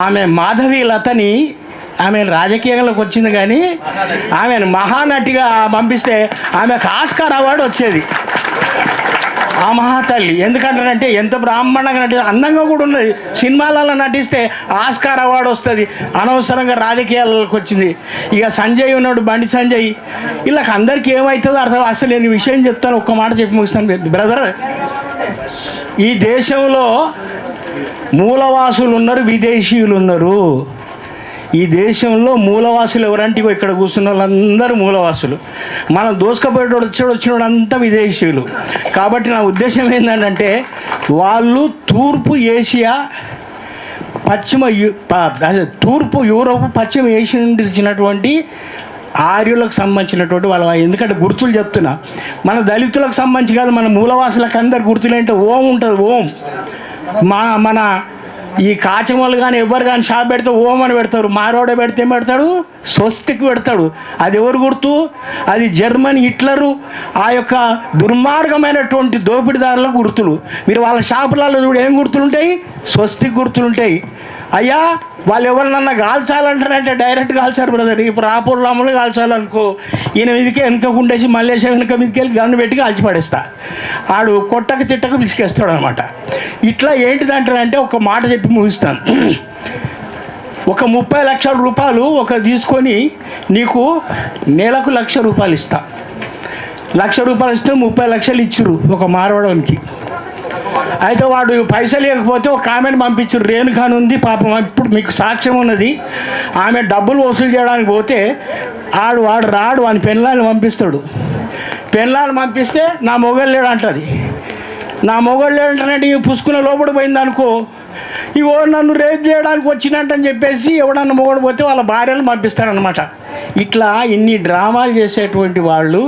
ఆమె మాధవి లతని ఆమె రాజకీయంలోకి వచ్చింది, కానీ ఆమెను మహానటిగా పంపిస్తే ఆమెకు ఆస్కార్ అవార్డు వచ్చేది. ఆ మహాతల్లి ఎందుకంటారంటే ఎంత బ్రాహ్మణంగా నటి, అందంగా కూడా ఉన్నది. సినిమాలలో నటిస్తే ఆస్కార్ అవార్డు వస్తుంది. అనవసరంగా రాజకీయాలకు వచ్చింది. ఇక సంజయ్ ఉన్నాడు, బండి సంజయ్, వీళ్ళకి అందరికీ ఏమవుతుందో అర్థం. అసలు నేను విషయం చెప్తాను, ఒక్క మాట చెప్పి ముగిస్తాను బ్రదర్. ఈ దేశంలో మూలవాసులు ఉన్నారు, విదేశీయులు ఉన్నారు. ఈ దేశంలో మూలవాసులు ఎవరంటే ఇక్కడ కూర్చున్న వాళ్ళందరూ మూలవాసులు. మనం దోసుకపోయేటోడు వచ్చినోడు అంతా విదేశీయులు. కాబట్టి నా ఉద్దేశం ఏంటంటే, వాళ్ళు తూర్పు ఏషియా, తూర్పు యూరోప్, పశ్చిమ ఏషియా నుండి ఇచ్చినటువంటి ఆర్యులకు సంబంధించినటువంటి వాళ్ళ, ఎందుకంటే గుర్తులు చెప్తున్నా. మన దళితులకు సంబంధించి కాదు, మన మూలవాసులకు అందరు గుర్తులు ఏంటంటే ఓం ఉంటుంది. ఓం మన ఈ కాచమలు కానీ ఎవరు కానీ షాప్ పెడితే ఓం అని పెడతారు. మారోడ పెడితే ఏం పెడతాడు? స్వస్తిక్ పెడతాడు. అది ఎవరు గుర్తు? అది జర్మనీ హిట్లరు ఆ యొక్క దుర్మార్గమైనటువంటి దోపిడీదారుల గుర్తులు. మీరు వాళ్ళ షాపులలో చూడు ఏం గుర్తులుంటాయి? స్వస్తిక్ గుర్తులుంటాయి. అయ్యా వాళ్ళు ఎవరినన్నా కాల్చాలంటారంటే డైరెక్ట్ కాల్చారు బ్రదర్. ఇప్పుడు రాపూర్ రాములు కాల్చాలనుకో, ఈయన మీదకే వెనుకకుండేసి మల్లేశ వెనుక మీదకి వెళ్ళి గన్ను పెట్టి కాల్చి పడేస్తా. ఆడు కొట్టక తిట్టక పిసికేస్తాడు అనమాట. ఇట్లా ఏంటిదంటారంటే, ఒక మాట చెప్పి ముగిస్తాను. ఒక 30 లక్షల రూపాయలు తీసుకొని నీకు నెలకు ₹1,00,000 ఇస్తా. ₹1,00,000 ఇస్తే 30 లక్షలు ఇచ్చురు ఒక మారవడానికి. అయితే వాడు పైసలు లేకపోతే ఒక ఆమెను పంపించారు. రేణుకాని ఉంది పాపం, ఇప్పుడు మీకు సాక్ష్యం ఉన్నది. ఆమె డబ్బులు వసూలు చేయడానికి పోతే వాడు రాడు, వాని పెళ్ళాన్ని పంపిస్తాడు. పెళ్ళాన్ని పంపిస్తే నా మొగలు లేడు అంటుంది. నా మొగలు లేడంటే ఈ పుసుకున్న లోపల పోయింది అనుకో, ఇగో నన్ను రేపు చేయడానికి వచ్చినట్టని చెప్పేసి ఎవడన్నా మొగడు పోతే వాళ్ళ భార్యలు పంపిస్తారనమాట. ఇట్లా ఇన్ని డ్రామాలు చేసేటువంటి వాళ్ళు.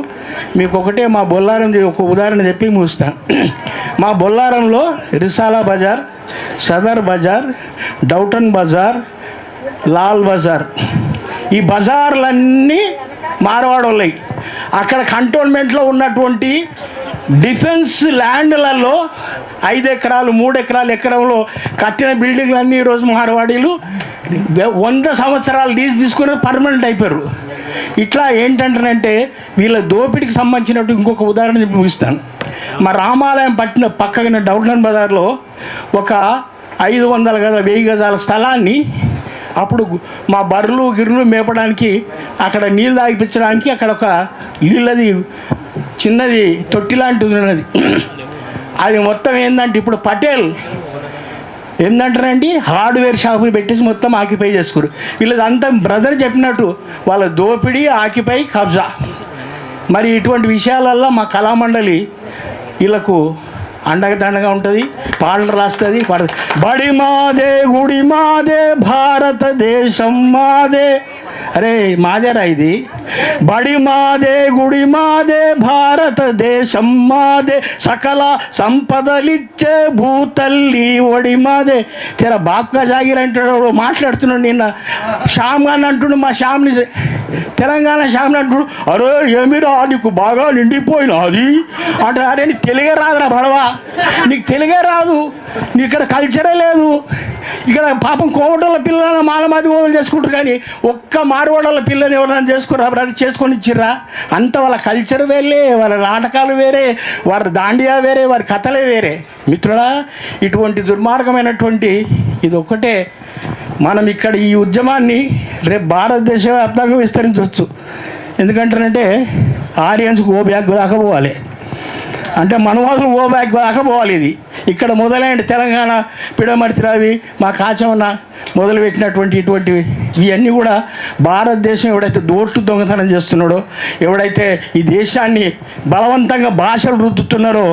మీకు ఒకటే మా బొల్లారం ఒక ఉదాహరణ చెప్పి ముగిస్తాను. మా బొల్లారంలో రిసాలా బజార్, సదర్ బజార్, డౌటన్ బజార్, లాల్ బజార్, ఈ బజార్లన్నీ మార్వాడోళ్ళయి. అక్కడ కంటోన్మెంట్లో ఉన్నటువంటి డిఫెన్స్ ల్యాండ్లలో 5 ఎకరాలు 3 ఎకరాలు ఎకరంలో కట్టిన బిల్డింగ్లన్నీ ఈరోజు మార్వాడీలు 100 సంవత్సరాలు లీజ్ తీసుకుని పర్మనెంట్ అయిపోయారు. ఇట్లా ఏంటంటారంటే వీళ్ళ దోపిడికి సంబంధించినట్టు ఇంకొక ఉదాహరణ చెప్పి ముగిస్తాను. మా రామాలయం పక్కన డౌట్లన్ బజార్లో ఒక 500 గజాల 1000 గజాల స్థలాన్ని అప్పుడు మా బర్రెలు గిర్రెలు మేపడానికి, అక్కడ నీళ్ళు తాగిపించడానికి అక్కడ ఒక ఇళ్ళది చిన్నది తొట్టి లాంటిది ఉన్నది. అది మొత్తం ఏంటంటే ఇప్పుడు పటేల్ ఏంటంటారండి, హార్డ్వేర్ షాపులు పెట్టేసి మొత్తం ఆక్యుపై చేసుకోరు. వీళ్ళదంతా బ్రదర్ చెప్పినట్టు వాళ్ళ దోపిడీ, ఆక్యుపై, కబ్జా. మరి ఇటువంటి విషయాలల్లో మా కళామండలి వీళ్ళకు అండగా ఉంటుంది. పాటలు రాస్తుంది. బడి మాదే గుడి మాదే భారతదేశం మాదే. అరే మాదేరా ఇది. బడి మాదే గుడి మాదే భారతదేశం మాదే, సకల సంపదలిచ్చే భూతల్లి ఒడి మాదే. తెర బాప్కా జాగిర్ అంటాడు, మాట్లాడుతున్నాడు. నిన్న శ్యామ్ గారిని అంటుండు, మా శ్యామ్ని తెలంగాణ శ్యామ్ని అంటుడు, అరే ఏమిరా నీకు బాగా నిండిపోయినా అది అంటే. అరే నీకు తెలుగే రాదురా బడవా, నీకు తెలుగే రాదు, నీకు ఇక్కడ కల్చరే లేదు. ఇక్కడ పాపం కోమటోళ్ళ పిల్లలను మాలమాది ఓవలు చేసుకుంటారు, కానీ ఒక్క మార్వాడోళ్ళ పిల్లని ఎవరైనా చేసుకురా అది చేసుకొని ఇచ్చిర్రా? అంత వాళ్ళ కల్చర్ వేరే, వాళ్ళ నాటకాలు వేరే, వారి దాండియా వేరే, వారి కథలే వేరే. మిత్రుడా, ఇటువంటి దుర్మార్గమైనటువంటి ఇది ఒక్కటే. మనం ఇక్కడ ఈ ఉద్యమాన్ని రేపు భారతదేశ వ్యాప్తంగా విస్తరించవచ్చు. ఎందుకంటారంటే ఆరియన్స్కి ఓ బ్యాగ్ దాకా పోవాలి, అంటే మనవాళ్ళు ఓ బ్యాగ్ దాకా పోవాలి. ఇది ఇక్కడ మొదలైన తెలంగాణ పిడమర్తి రవి, మా కాచమన్న మొదలుపెట్టినటువంటి ఇటువంటివి ఇవన్నీ కూడా భారతదేశం ఎవడైతే దోట్లు దొంగతనం చేస్తున్నాడో, ఎవడైతే ఈ దేశాన్ని బలవంతంగా భాషలు రుద్దుతున్నారో,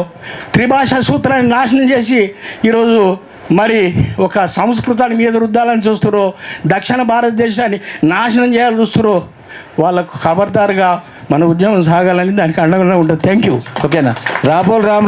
త్రిభాషా సూత్రాన్ని నాశనం చేసి ఈరోజు మరి ఒక సంస్కృతాన్ని మీద రుద్దాలని చూస్తారో, దక్షిణ భారతదేశాన్ని నాశనం చేయాలని చూస్తారో, వాళ్ళకు ఖబర్దారుగా మన ఉద్యమం సాగాలని దానికి అండగా ఉంటుంది. Thank you. ఓకేనా? రాపోల్ రామ్